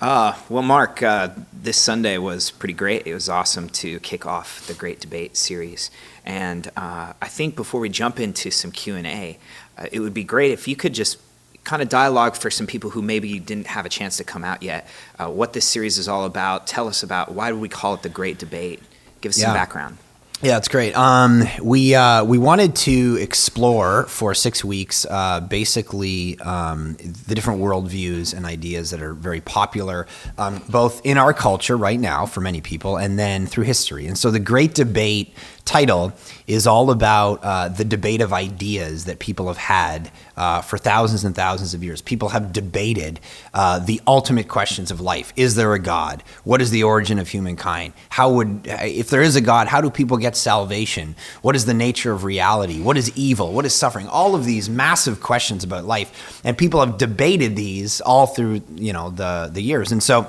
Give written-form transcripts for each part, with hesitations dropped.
Well, Mark, this Sunday was pretty great. It was awesome to kick off the Great Debate series. And I think before we jump into some Q&A, it would be great if you could just kind of dialogue for some people who maybe didn't have a chance to come out yet, what this series is all about. Tell us about why do we call it the Great Debate? Give us some background. Yeah, it's great. We wanted to explore for 6 weeks basically the different worldviews and ideas that are very popular, both in our culture right now for many people, and then through history. And so the Great Debate title is all about the debate of ideas that people have had for thousands and thousands of years. People have debated the ultimate questions of life. Is there a God? What is the origin of humankind? If there is a God, how do people get salvation? What is the nature of reality? What is evil? What is suffering? All of these massive questions about life, and people have debated these all through the years. And so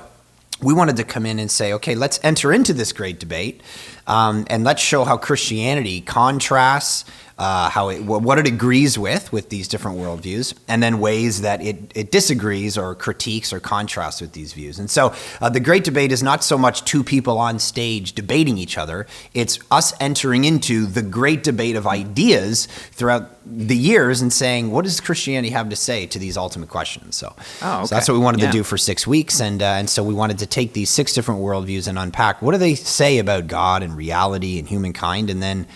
we wanted to come in and say, okay, let's enter into this great debate, and let's show how Christianity contrasts what it agrees with these different worldviews, and then ways that it disagrees or critiques or contrasts with these views. And so the Great Debate is not so much two people on stage debating each other. It's us entering into the great debate of ideas throughout the years and saying, what does Christianity have to say to these ultimate questions? So that's what we wanted to do for 6 weeks. And so we wanted to take these 6 different worldviews and unpack what do they say about God and reality and humankind, and then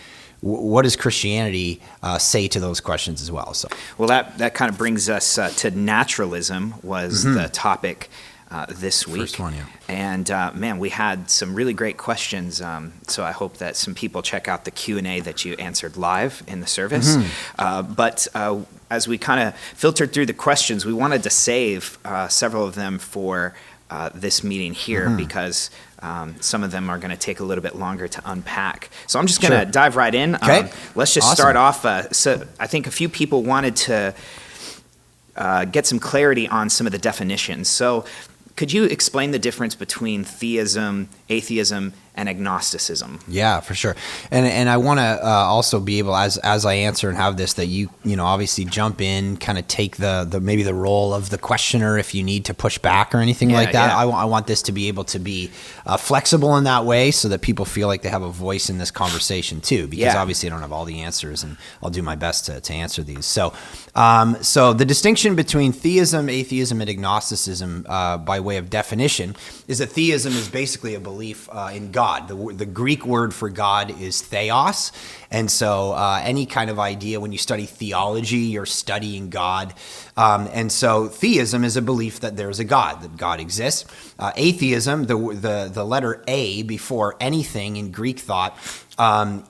what does Christianity say to those questions as well? So, well, that kind of brings us to naturalism was the topic this week. First one, yeah. And man, we had some really great questions. So I hope that some people check out the Q&A that you answered live in the service. But as we kind of filtered through the questions, we wanted to save several of them for this meeting here because some of them are going to take a little bit longer to unpack. So I'm just going to dive right in. Okay. Let's just start off. So I think a few people wanted to get some clarity on some of the definitions. So could you explain the difference between theism, atheism, and agnosticism? Yeah, for sure. And I want to also be able, as I answer and have this, that you obviously jump in, kind of take the maybe the role of the questioner if you need to push back or anything like that. Yeah. I want this to be able to be flexible in that way so that people feel like they have a voice in this conversation too, because obviously I don't have all the answers, and I'll do my best to answer these. So the distinction between theism, atheism, and agnosticism by way of definition is that theism is basically a belief in God. The Greek word for God is theos. And so any kind of idea, when you study theology, you're studying God. And so theism is a belief that there's a God, that God exists. Atheism, the letter A before anything in Greek thought,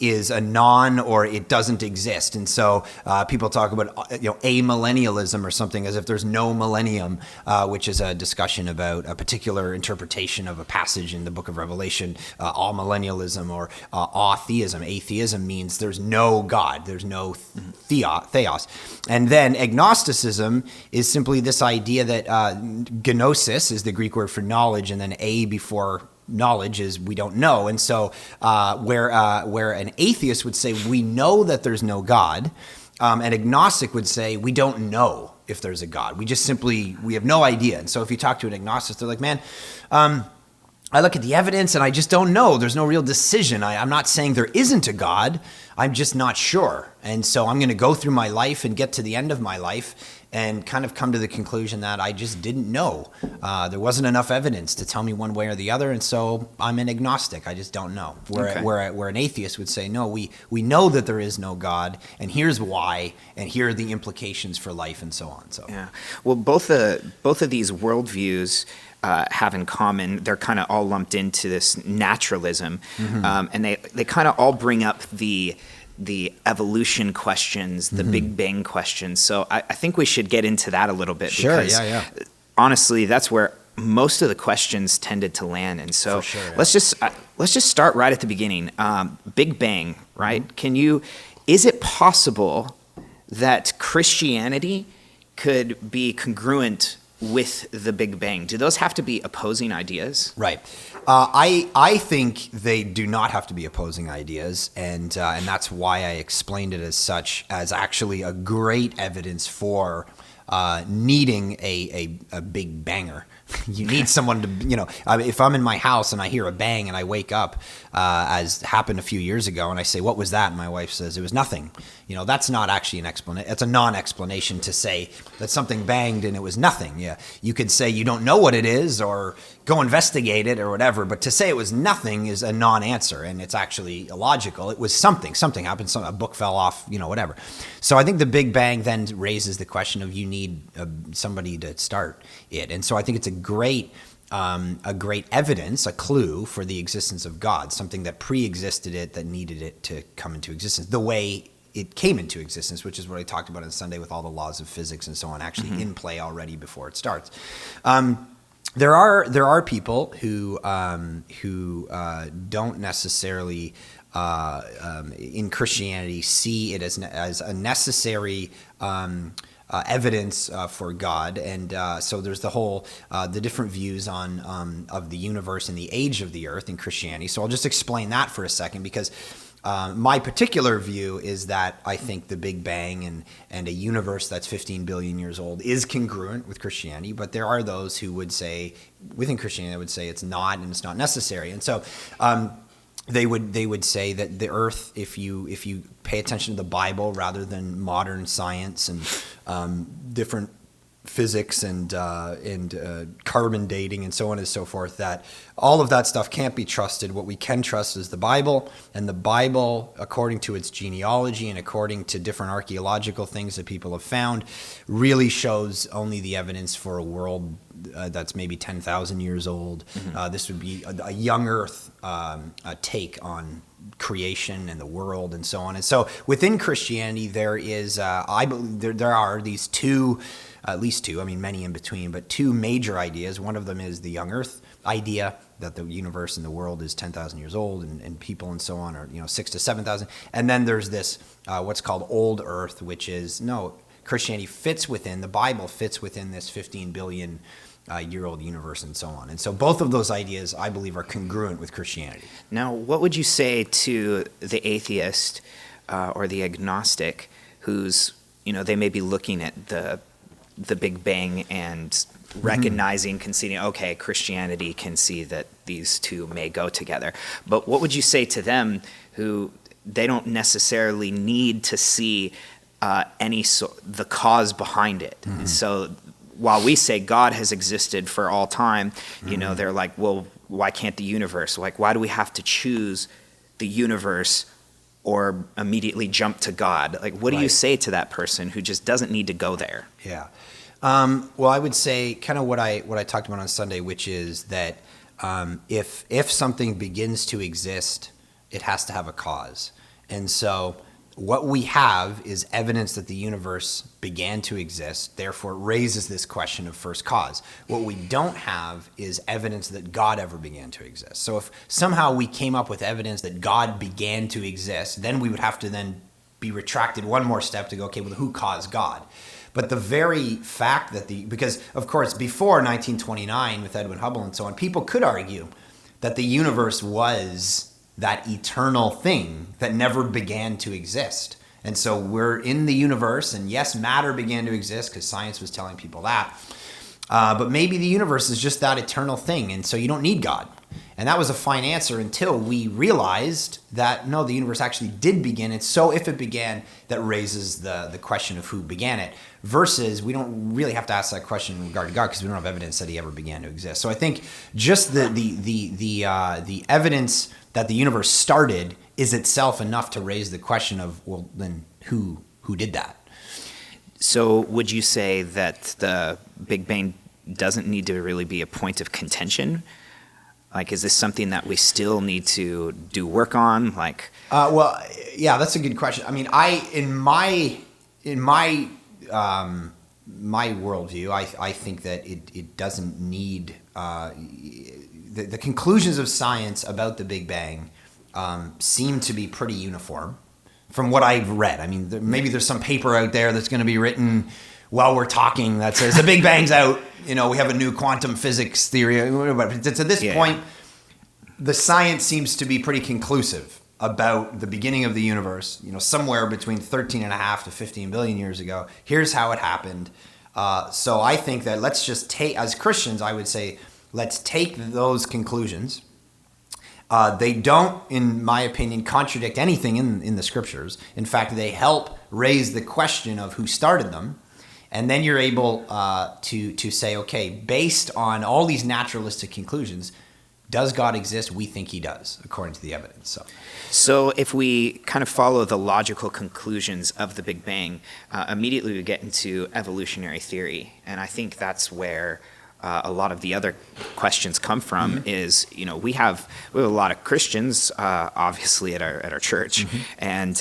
is a non, or it doesn't exist. And so people talk about amillennialism or something, as if there's no millennium, which is a discussion about a particular interpretation of a passage in the book of Revelation, amillennialism or atheism. Atheism means there's no God, there's no theos. And then agnosticism is simply this idea that gnosis is the Greek word for knowledge, and then a before knowledge is we don't know. And so where an atheist would say we know that there's no God, an agnostic would say we don't know if there's a God. We have no idea. And so if you talk to an agnostic, they're like, man, I look at the evidence and I just don't know. There's no real decision. I'm not saying there isn't a God. I'm just not sure. And so I'm going to go through my life and get to the end of my life and kind of come to the conclusion that I just didn't know. There wasn't enough evidence to tell me one way or the other, and so I'm an agnostic. I just don't know. Where an atheist would say, no, we know that there is no God, and here's why, and here are the implications for life, and so on. So yeah, well, both of these worldviews have in common, they're kind of all lumped into this naturalism, and they kind of all bring up the evolution questions, the Big Bang questions. So I think we should get into that a little bit. Sure, because honestly, that's where most of the questions tended to land. And so let's just start right at the beginning. Big Bang, right? Is it possible that Christianity could be congruent with the Big Bang? Do those have to be opposing ideas? Right. I think they do not have to be opposing ideas, and that's why I explained it as such, as actually a great evidence for needing a big banger You need someone to, if I'm in my house and I hear a bang and I wake up, as happened a few years ago, and I say, what was that? And my wife says, it was nothing. That's not actually an explanation. It's a non-explanation to say that something banged and it was nothing. Yeah. You could say you don't know what it is or go investigate it or whatever, but to say it was nothing is a non-answer, and it's actually illogical. It was something happened, a book fell off, whatever. So I think the Big Bang then raises the question of you need somebody to start it. And so I think it's a great evidence, a clue for the existence of God, something that pre-existed it, that needed it to come into existence the way it came into existence, which is what I talked about on Sunday with all the laws of physics and so on, actually in play already before it starts. There are people who don't necessarily in Christianity see it as a necessary evidence for God, and so there's the different views on of the universe and the age of the earth in Christianity. So I'll just explain that for a second, because my particular view is that I think the Big Bang and a universe that's 15 billion years old is congruent with Christianity, but there are those who would say, within Christianity, they would say it's not, and it's not necessary. And so they would say that the Earth, if you pay attention to the Bible rather than modern science and different physics and carbon dating and so on and so forth, that all of that stuff can't be trusted. What we can trust is the Bible, and the Bible, according to its genealogy and according to different archaeological things that people have found, really shows only the evidence for a world that's maybe 10,000 years old. This would be a young Earth take on creation and the world and so on. And so within Christianity, there is, I believe, there are these at least two, I mean many in between, but two major ideas. One of them is the young Earth idea, that the universe and the world is 10,000 years old, and people and so on are 6,000 to 7,000. And then there's this what's called old Earth, which is Christianity fits within, the Bible fits within this 15 billion year old universe and so on. And so both of those ideas, I believe, are congruent with Christianity. Now, what would you say to the atheist or the agnostic who's, they may be looking at the Big Bang and recognizing, conceding, okay, Christianity can see that these two may go together. But what would you say to them who they don't necessarily need to see the cause behind it? So while we say God has existed for all time, they're like, well, why can't the universe? Like, why do we have to choose the universe or immediately jump to God? Like, what do you say to that person who just doesn't need to go there? Yeah. Well, I would say kind of what I talked about on Sunday, which is that if something begins to exist, it has to have a cause. And so what we have is evidence that the universe began to exist, therefore it raises this question of first cause. What we don't have is evidence that God ever began to exist. So if somehow we came up with evidence that God began to exist, then we would have to then be retracted one more step to go, okay, well, who caused God? But the very fact that because of course before 1929 with Edwin Hubble and so on, people could argue that the universe was that eternal thing that never began to exist. And so we're in the universe, and yes, matter began to exist because science was telling people that. But maybe the universe is just that eternal thing, and so you don't need God. And that was a fine answer until we realized that, no, the universe actually did begin. And so if it began, that raises the question of who began it, versus we don't really have to ask that question in regard to God because we don't have evidence that he ever began to exist. So I think just the evidence that the universe started is itself enough to raise the question of, well, then who did that? So would you say that the Big Bang doesn't need to really be a point of contention? Like, is this something that we still need to do work on? Like, well, yeah, that's a good question. I mean, in my worldview, I think that it doesn't need the conclusions of science about the Big Bang seem to be pretty uniform from what I've read. I mean, maybe there's some paper out there that's going to be written while we're talking that says the Big Bang's out. We have a new quantum physics theory. But to this point, the science seems to be pretty conclusive about the beginning of the universe, somewhere between 13.5 to 15 billion years ago. Here's how it happened. So I think that let's just take, as Christians, I would say, let's take those conclusions. They don't, in my opinion, contradict anything in the scriptures. In fact, they help raise the question of who started them. And then you're able to say, okay, based on all these naturalistic conclusions, does God exist? We think he does, according to the evidence. So if we kind of follow the logical conclusions of the Big Bang, immediately we get into evolutionary theory. And I think that's where a lot of the other questions come from. Is, we have a lot of Christians, obviously, at our church, and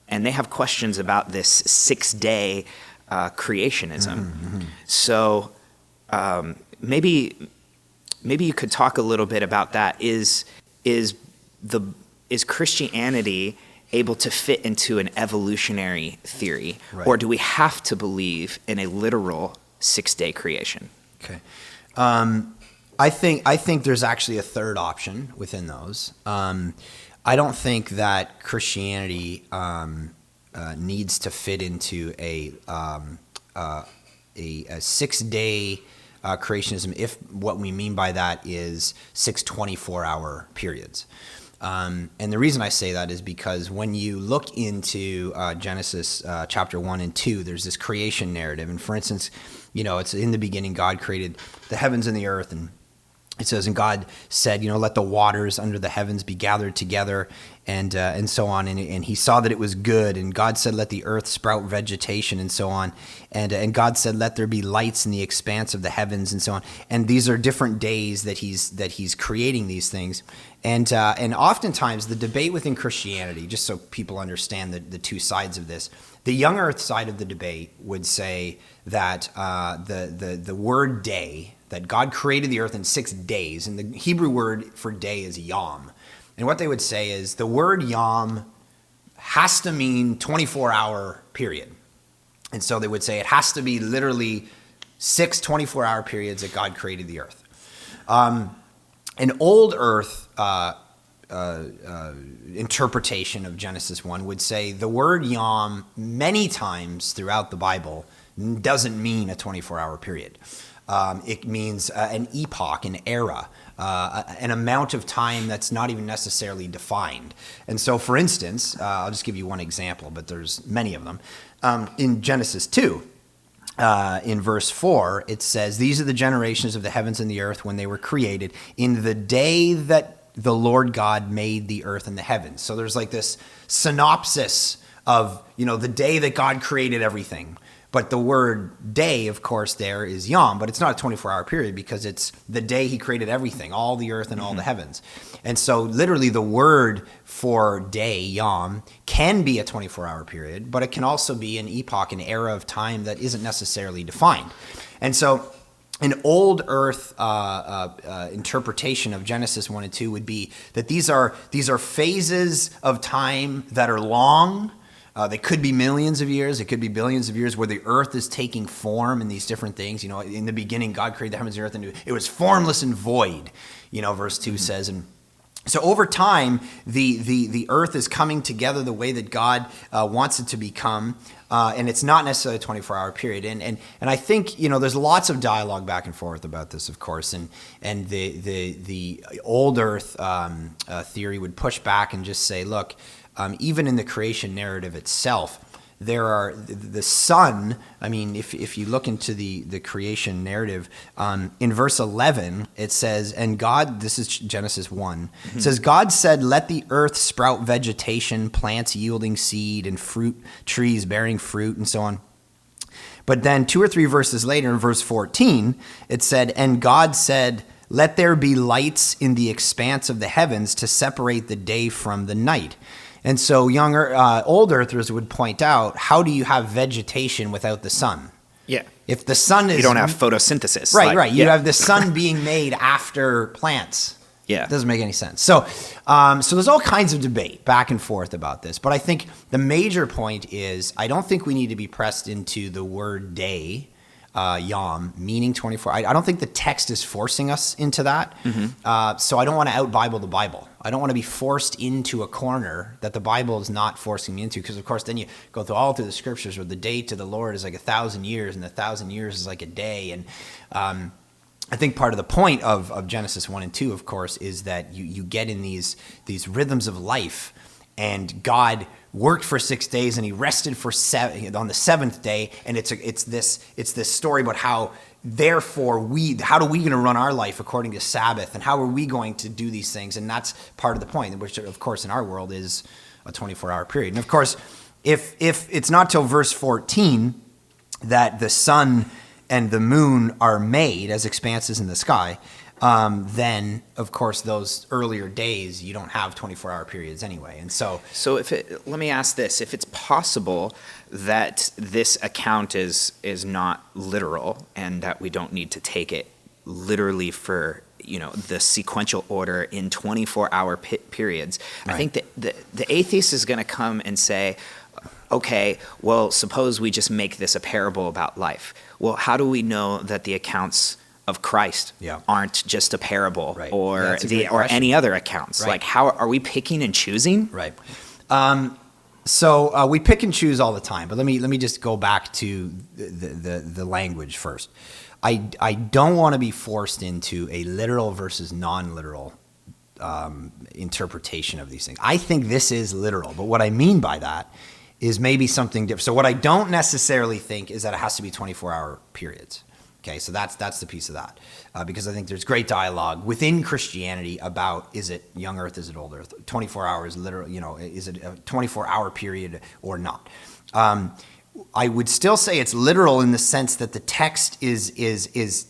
they have questions about this 6-day creationism. So maybe you could talk a little bit about that. Is Christianity able to fit into an evolutionary theory, or do we have to believe in a literal 6-day creation? Okay, I think there's actually a third option within those. I don't think that Christianity needs to fit into a 6-day creationism, if what we mean by that is 6 24-hour periods. And the reason I say that is because when you look into Genesis chapter 1 and 2, there's this creation narrative. And for instance, it's in the beginning, God created the heavens and the earth. And it says, and God said, let the waters under the heavens be gathered together, and so on. And he saw that it was good. And God said, let the earth sprout vegetation, and so on. And God said, let there be lights in the expanse of the heavens, and so on. And these are different days that he's creating these things. And oftentimes the debate within Christianity, just so people understand the two sides of this, the young earth side of the debate would say that the word day, that God created the earth in 6 days, and the Hebrew word for day is yom. And what they would say is the word yom has to mean 24-hour period. And so they would say it has to be literally 6 24-hour periods that God created the earth. An old earth interpretation of Genesis 1 would say the word yom many times throughout the Bible doesn't mean a 24-hour period. It means an epoch, an era, an amount of time that's not even necessarily defined. And so, for instance, I'll just give you one example, but there's many of them. In Genesis 2, in verse 4, it says, these are the generations of the heavens and the earth when they were created in the day that the Lord God made the earth and the heavens. So there's like this synopsis of, the day that God created everything. But the word day, of course, there is yom, but it's not a 24-hour period because it's the day he created everything, all the earth and all the heavens. And so literally the word for day, yom, can be a 24-hour period, but it can also be an epoch, an era of time that isn't necessarily defined. And so an old earth interpretation of Genesis 1 and 2 would be that these are phases of time that are long. They could be millions of years. It could be billions of years where the earth is taking form in these different things. In the beginning, God created the heavens and the earth, and it was formless and void, verse 2 says. And so over time, the earth is coming together the way that God wants it to become. And it's not necessarily a 24-hour period. And I think, there's lots of dialogue back and forth about this, of course. And the old earth theory would push back and just say, look, even in the creation narrative itself, there are the sun. I mean, if you look into the creation narrative, in verse 11, it says, and God, this is Genesis 1, it says, God said, let the earth sprout vegetation, plants yielding seed, and fruit trees bearing fruit, and so on. But then 2 or 3 verses later, in verse 14, it said, and God said, let there be lights in the expanse of the heavens to separate the day from the night. And so old earthers would point out, how do you have vegetation without the sun? Yeah. If the sun is... You don't have photosynthesis. Right. You have the sun being made after plants. Yeah. It doesn't make any sense. So there's all kinds of debate back and forth about this. But I think the major point is I don't think we need to be pressed into the word day yom, meaning 24. I don't think the text is forcing us into that. So I don't want to out-Bible the Bible. I don't want to be forced into a corner that the Bible is not forcing me into, because, of course, then you go all through the scriptures where the day to the Lord is like 1,000 years, and 1,000 years is like a day. And I think part of the point of Genesis 1 and 2, of course, is that you get in these rhythms of life, and God worked for 6 days and he rested for on the seventh day. And it's this story about how, therefore, how are we going to run our life according to Sabbath, and how are we going to do these things? And that's part of the point, which, of course, in our world is a 24-hour period. And of course, if it's not till verse 14 that the sun and the moon are made as expanses in the sky, then, of course, those earlier days, you don't have 24-hour periods anyway. And so let me ask this. If it's possible that this account is not literal, and that we don't need to take it literally for, the sequential order in 24-hour periods, right. I think that the atheist is going to come and say, okay, well, suppose we just make this a parable about life. Well, how do we know that the accounts of Christ aren't just a parable, right. or any other accounts? Right. Like, how are we picking and choosing? Right. So we pick and choose all the time. But let me just go back to the language first. I don't want to be forced into a literal versus non-literal interpretation of these things. I think this is literal, but what I mean by that is maybe something different. So what I don't necessarily think is that it has to be 24-hour periods. Okay, so that's the piece of that, because I think there's great dialogue within Christianity about, is it young Earth, is it old Earth, 24 hours literal, is it a 24-hour period or not? I would still say it's literal in the sense that the text is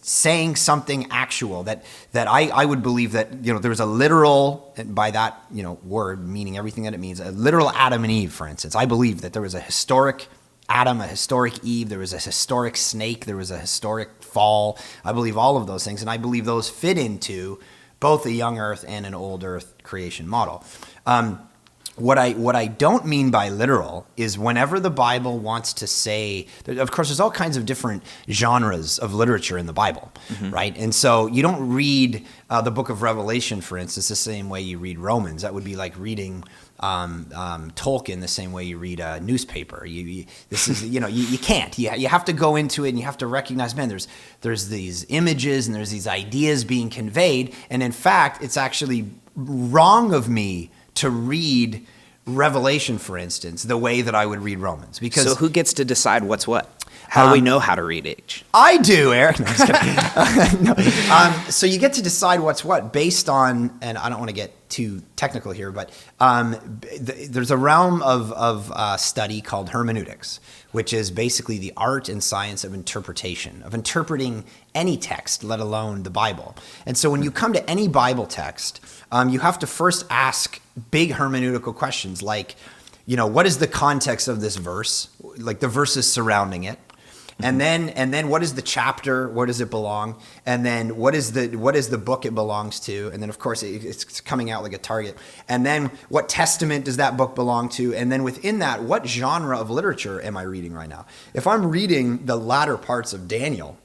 saying something actual, that I would believe that, there's a literal, and by that, word meaning everything that it means, a literal Adam and Eve, for instance. I believe that there was a historic Adam, a historic Eve, there was a historic snake, there was a historic fall. I believe all of those things, and I believe those fit into both a young Earth and an old Earth creation model. What I don't mean by literal is whenever the Bible wants to say, of course, there's all kinds of different genres of literature in the Bible, right? And so you don't read the book of Revelation, for instance, the same way you read Romans. That would be like reading Tolkien the same way you read a newspaper. You can't. You have to go into it, and you have to recognize, man, there's these images and there's these ideas being conveyed, and in fact, it's actually wrong of me to read Revelation, for instance, the way that I would read Romans. So who gets to decide what's what? How do we know how to read each? I do, Eric. No, I'm just kidding. So you get to decide what's what based on, and I don't want to get too technical here, but there's a realm of study called hermeneutics, which is basically the art and science of interpretation, of interpreting any text, let alone the Bible. And so when you come to any Bible text, you have to first ask big hermeneutical questions like, what is the context of this verse? Like the verses surrounding it. And then what is the chapter? Where does it belong? And then what is the book it belongs to? And then, of course, it's coming out like a target. And then what testament does that book belong to? And then within that, what genre of literature am I reading right now? If I'm reading the latter parts of Daniel,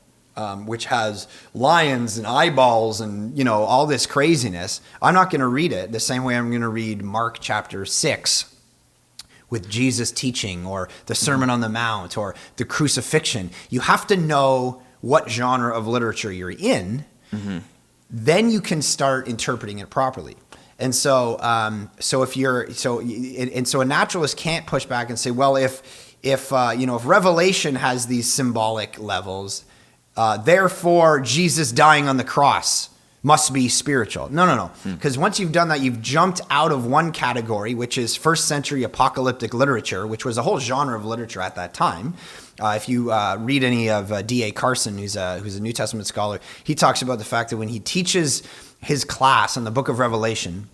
which has lions and eyeballs and, all this craziness, I'm not going to read it the same way I'm going to read Mark chapter 6 with Jesus teaching, or the Sermon on the Mount, or the crucifixion. You have to know what genre of literature you're in, then you can start interpreting it properly. And so, so a naturalist can't push back and say, well, if Revelation has these symbolic levels, therefore Jesus dying on the cross must be spiritual. No. Because once you've done that, you've jumped out of one category, which is first century apocalyptic literature, which was a whole genre of literature at that time. If you read any of D.A. Carson, who's a New Testament scholar, he talks about the fact that when he teaches his class on the book of Revelation,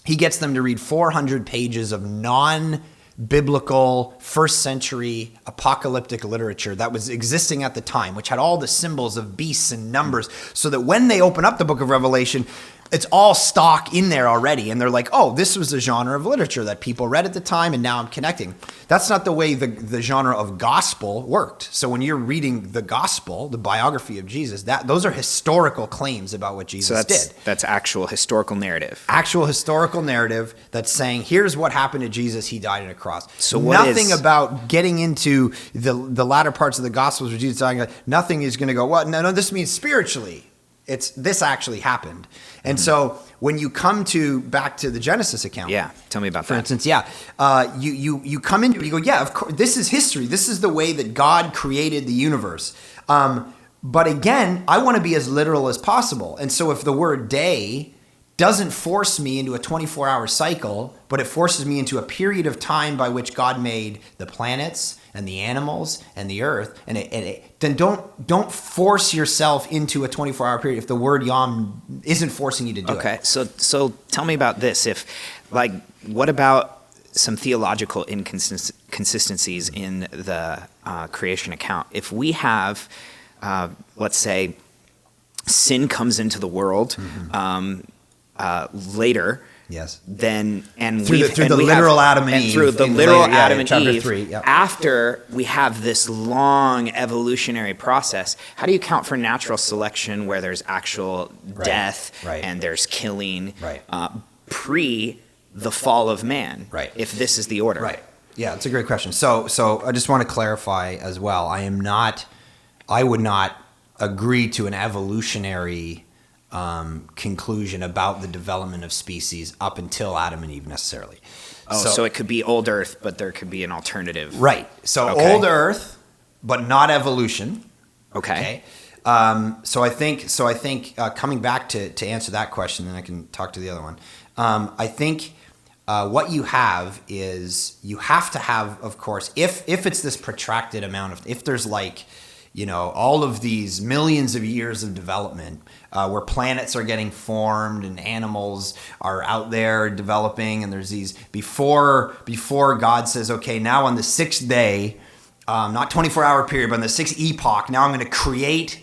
he gets them to read 400 pages of non-biblical first century apocalyptic literature that was existing at the time, which had all the symbols of beasts and numbers, so that when they open up the book of Revelation, it's all stock in there already. And they're like, oh, this was the genre of literature that people read at the time, and now I'm connecting. That's not the way the genre of gospel worked. So when you're reading the gospel, the biography of Jesus, those are historical claims about what Jesus did. That's actual historical narrative. Actual historical narrative that's saying, here's what happened to Jesus. He died on a cross. So nothing about getting into the latter parts of the gospels where Jesus dying. Nothing is going to go, what? No, this means spiritually. This actually happened. And so when you come back to the Genesis account. Yeah, tell me about that. For instance, you come into it, you go, yeah, of course, this is history. This is the way that God created the universe. But again, I want to be as literal as possible. And so if the word day doesn't force me into a 24-hour cycle, but it forces me into a period of time by which God made the planets and the animals and the earth, then don't force yourself into a 24-hour period if the word yom isn't forcing you to do it. Okay, so tell me about this. What about some theological inconsistencies in the creation account? If we have, let's say, sin comes into the world later. Yes. Then through the literal Adam and Eve. Through the literal Adam and Eve. 3, yep. After we have this long evolutionary process, how do you count for natural selection where there's actual death and there's killing pre the fall of man? Right. If this is the order. Right. Yeah, it's a great question. So I just want to clarify as well. I would not agree to an evolutionary conclusion about the development of species up until Adam and Eve necessarily. So it could be old Earth, but there could be an alternative. Right. So old Earth, but not evolution. Okay. So I think coming back to answer that question, then I can talk to the other one. I think what you have is you have to have, of course, if it's this protracted amount of, if there's all of these millions of years of development where planets are getting formed and animals are out there developing, and there's these before God says, okay, now on the sixth day, not 24-hour period, but on the sixth epoch, now I'm going to create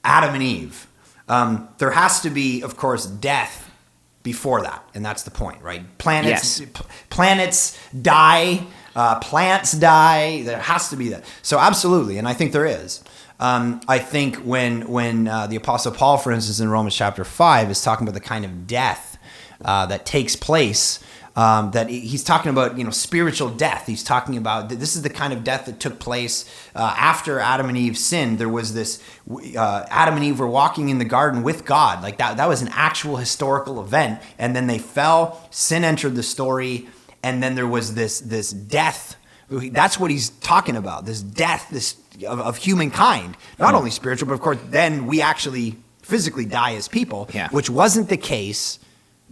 Adam and Eve. There has to be, of course, death before that, and that's the point, right? Planets die. Plants die. There has to be that. So absolutely, and I think there is. I think when the Apostle Paul, for instance, in Romans chapter 5, is talking about the kind of death that takes place, that he's talking about, spiritual death. He's talking about this is the kind of death that took place after Adam and Eve sinned. There was this Adam and Eve were walking in the garden with God, like that was an actual historical event, and then they fell. Sin entered the story. And then there was this death. That's what he's talking about. This death, of humankind, not only spiritual, but of course, then we actually physically die as people, which wasn't the case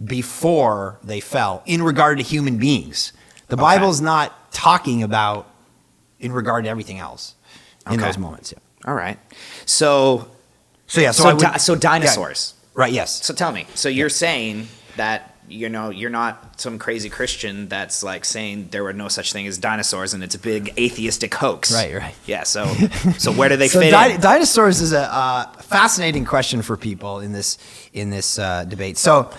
before they fell in regard to human beings. The Bible's not talking about in regard to everything else in those moments. Yeah. All right. So dinosaurs. Yeah. Right. Yes. So tell me. So you're saying that you're not some crazy Christian that's like saying there were no such thing as dinosaurs and it's a big atheistic hoax. Right. Yeah. So where do they fit in? Dinosaurs is a fascinating question for people in this debate. So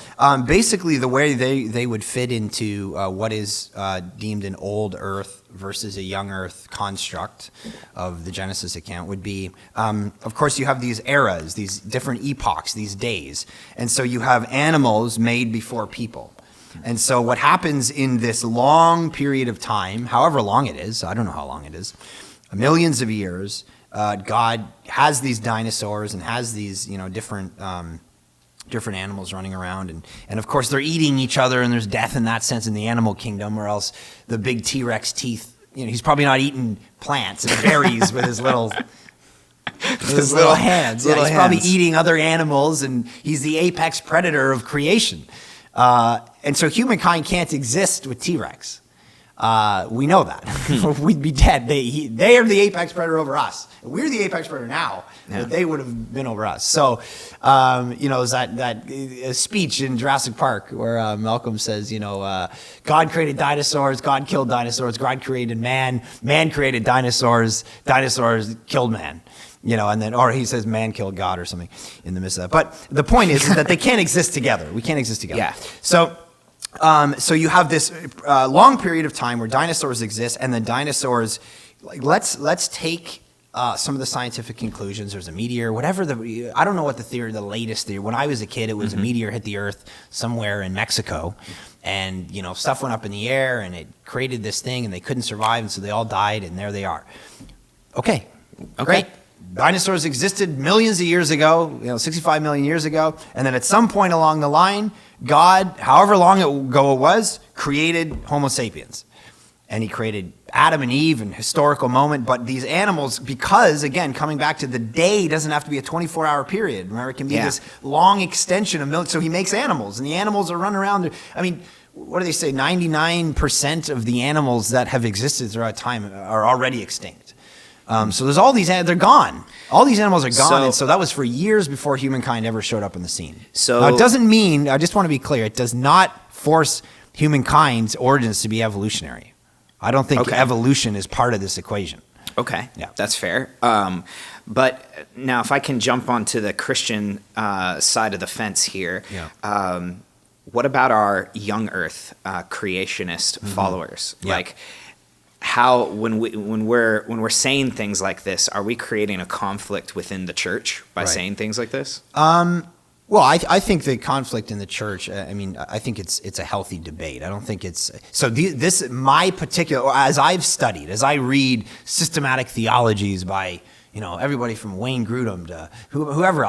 basically, the way they would fit into what is deemed an old Earth versus a young Earth construct of the Genesis account would be, of course, you have these eras, these different epochs, these days, and so you have animals made before people. And so what happens in this long period of time, however long it is, I don't know how long it is, millions of years, God has these dinosaurs and has these, different animals running around, and of course they're eating each other, and there's death in that sense in the animal kingdom, or else the big T-Rex teeth, he's probably not eating plants and berries with his little hands. He's probably eating other animals, and he's the apex predator of creation. And so humankind can't exist with T-Rex. We know that. We'd be dead. They are the apex predator over us. We're the apex predator now, but they would have been over us. So, is that speech in Jurassic Park where Malcolm says, God created dinosaurs, God killed dinosaurs, God created man, man created dinosaurs, dinosaurs killed man. And then, or he says man killed God or something in the midst of that. But the point is that they can't exist together. We can't exist together. Yeah. So you have this long period of time where dinosaurs exist, and the dinosaurs, let's take some of the scientific conclusions. There's a meteor, whatever I don't know what the latest theory. When I was a kid, it was a meteor hit the Earth somewhere in Mexico, and stuff went up in the air, and it created this thing, and they couldn't survive, and so they all died, and there they are. Okay. Great. Dinosaurs existed millions of years ago, 65 million years ago, and then at some point along the line, God, however long ago it was, created Homo sapiens. And he created Adam and Eve in historical moment, but these animals, because, again, coming back to the day doesn't have to be a 24-hour period. Remember, it can be this long extension of millions. So he makes animals, and the animals are running around. I mean, what do they say? 99% of the animals that have existed throughout time are already extinct. So there's all these, they're gone. All these animals are gone, and so that was for years before humankind ever showed up in the scene. So now, it doesn't mean, I just want to be clear, it does not force humankind's origins to be evolutionary. I don't think evolution is part of this equation. Okay, yeah, that's fair. But now if I can jump onto the Christian side of the fence here, what about our young earth creationist followers? Yeah. Like, how when we're saying things like this, are we creating a conflict within the church by saying things like this? Well, I think the conflict in the church, I think it's a healthy debate. I don't think it's so. My particular, as I've studied, as I read systematic theologies by everybody from Wayne Grudem to whoever,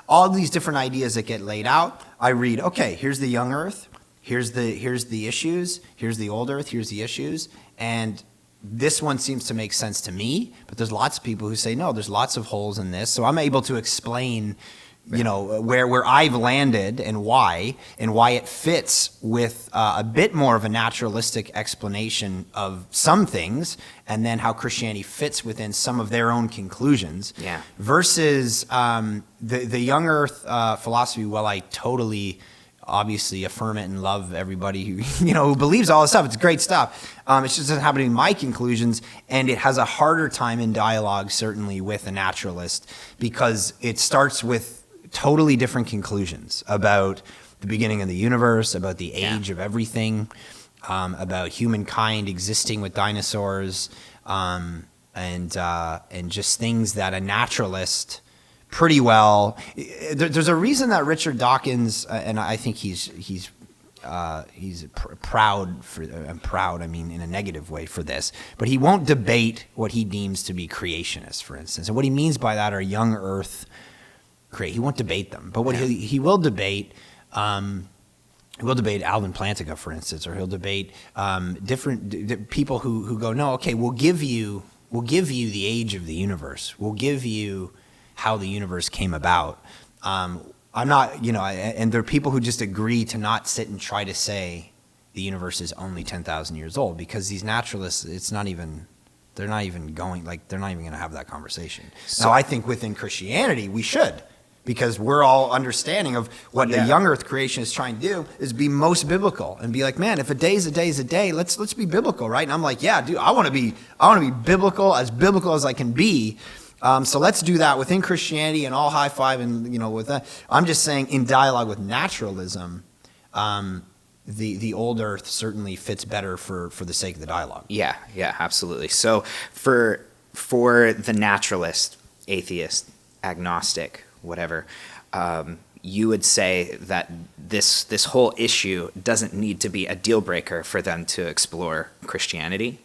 all these different ideas that get laid out. I read, okay, here's the young earth, here's the issues, here's the old earth, here's the issues. And this one seems to make sense to me, but there's lots of people who say, no, there's lots of holes in this. So I'm able to explain, where I've landed and why it fits with a bit more of a naturalistic explanation of some things, and then how Christianity fits within some of their own conclusions. Yeah. Versus the young earth philosophy, well, I totally obviously affirm it and love everybody who believes all this stuff. It's great stuff. It just doesn't happen in my conclusions, and it has a harder time in dialogue, certainly with a naturalist, because it starts with totally different conclusions about the beginning of the universe, about the age of everything, about humankind existing with dinosaurs, and just things that a naturalist pretty well. There's a reason that Richard Dawkins, and I think he's proud for. I'm proud. I mean, in a negative way for this, but he won't debate what he deems to be creationists, for instance. And what he means by that are young Earth. He won't debate them, but what he will debate. We'll debate Alvin Plantinga, for instance, or he'll debate different people who go, no, okay, we'll give you the age of the universe. We'll give you how the universe came about. I'm not, and there are people who just agree to not sit and try to say the universe is only 10,000 years old, because these naturalists, they're not even going to have that conversation. So, now, I think within Christianity, we should, because we're all understanding of what the young earth creation is trying to do is be most biblical and be like, man, if a day is a day is a day, let's be biblical, right? And I'm like, yeah, dude, I want to be biblical as I can be. So let's do that within Christianity, and all high five, and with that. I'm just saying, in dialogue with naturalism, the old earth certainly fits better for the sake of the dialogue. Yeah, absolutely. So for the naturalist, atheist, agnostic, whatever, you would say that this whole issue doesn't need to be a deal breaker for them to explore Christianity?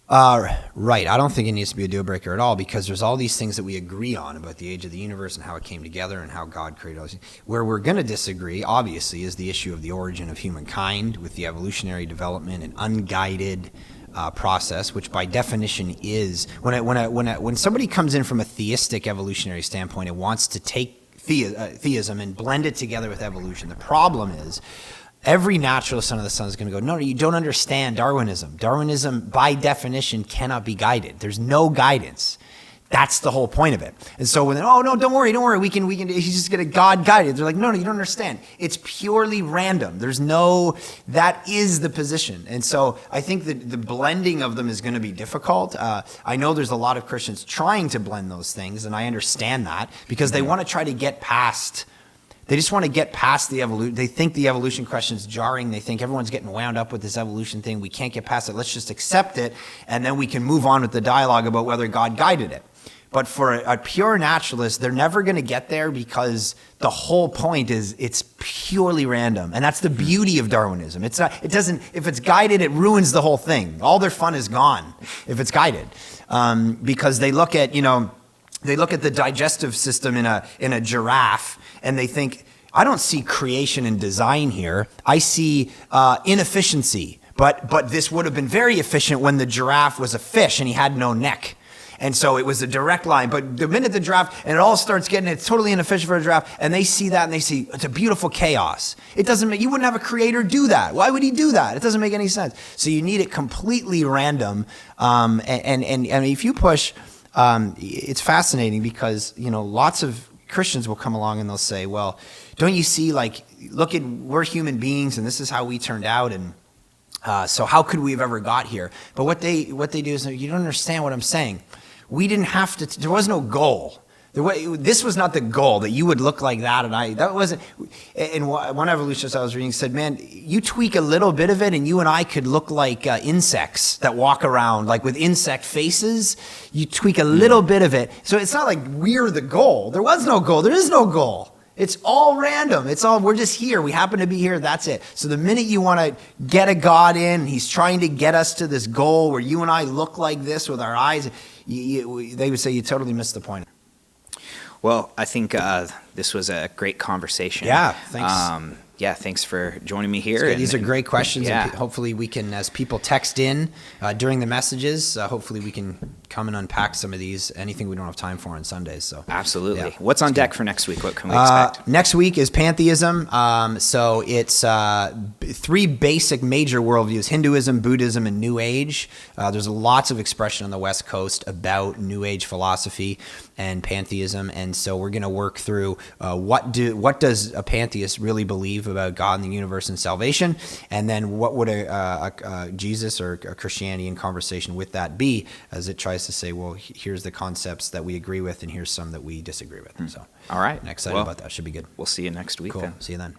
Right. I don't think it needs to be a deal breaker at all, because there's all these things that we agree on about the age of the universe and how it came together and how God created all these things. Where we're going to disagree, obviously, is the issue of the origin of humankind, with the evolutionary development and unguided process, which by definition is when somebody comes in from a theistic evolutionary standpoint and wants to take theism and blend it together with evolution. The problem is, every naturalist under the sun is going to go, no, you don't understand Darwinism. Darwinism, by definition, cannot be guided. There's no guidance. That's the whole point of it. And so when, oh no, don't worry, we can, he's just gonna God guide it. They're like, no, you don't understand. It's purely random. That is the position. And so I think that the blending of them is gonna be difficult. I know there's a lot of Christians trying to blend those things, and I understand that because they want to try to get past. They just want to get past the evolution. They think the evolution question is jarring. They think everyone's getting wound up with this evolution thing. We can't get past it. Let's just accept it, and then we can move on with the dialogue about whether God guided it. But for a pure naturalist, they're never going to get there because the whole point is it's purely random, and that's the beauty of Darwinism. It's not. It doesn't. If it's guided, it ruins the whole thing. All their fun is gone if it's guided, because they look at the digestive system in a giraffe, and they think, I don't see creation and design here. I see inefficiency. But this would have been very efficient when the giraffe was a fish and he had no neck. And so it was a direct line. But the minute the giraffe, and it all starts getting, it's totally inefficient for a giraffe, and they see that and they see it's a beautiful chaos. It doesn't make, you wouldn't have a creator do that. Why would he do that? It doesn't make any sense. So you need it completely random. And if you push, it's fascinating because, lots of Christians will come along and they'll say, well, don't you see, look at, we're human beings and this is how we turned out, and so how could we have ever got here? But what they do is, you don't understand what I'm saying. We didn't have to, there was no goal. This was not the goal, that you would look like that, and that wasn't. And one evolutionist I was reading said, man, you tweak a little bit of it and you and I could look like insects that walk around, like with insect faces. You tweak a little bit of it. So it's not like we're the goal. There was no goal. There is no goal. It's all random. We're just here. We happen to be here. That's it. So the minute you want to get a God in, he's trying to get us to this goal where you and I look like this with our eyes, they would say you totally missed the point. Well, I think this was a great conversation. Yeah, thanks. Thanks for joining me here. These are great questions. Yeah. And hopefully we can, as people text in during the messages, hopefully we can come and unpack some of these, anything we don't have time for on Sundays. So absolutely. Yeah. What's on deck for next week? What can we expect? Next week is pantheism. So it's three basic major worldviews: Hinduism, Buddhism, and New Age. There's lots of expression on the West Coast about New Age philosophy and pantheism, and so we're going to work through what does a pantheist really believe about God and the universe and salvation, and then what would a Jesus or a Christianity conversation with that be, as it tries to say, well, here's the concepts that we agree with, and here's some that we disagree with. So, all right, I'm excited about that. Should be good. We'll see you next week. Cool. Then. See you then.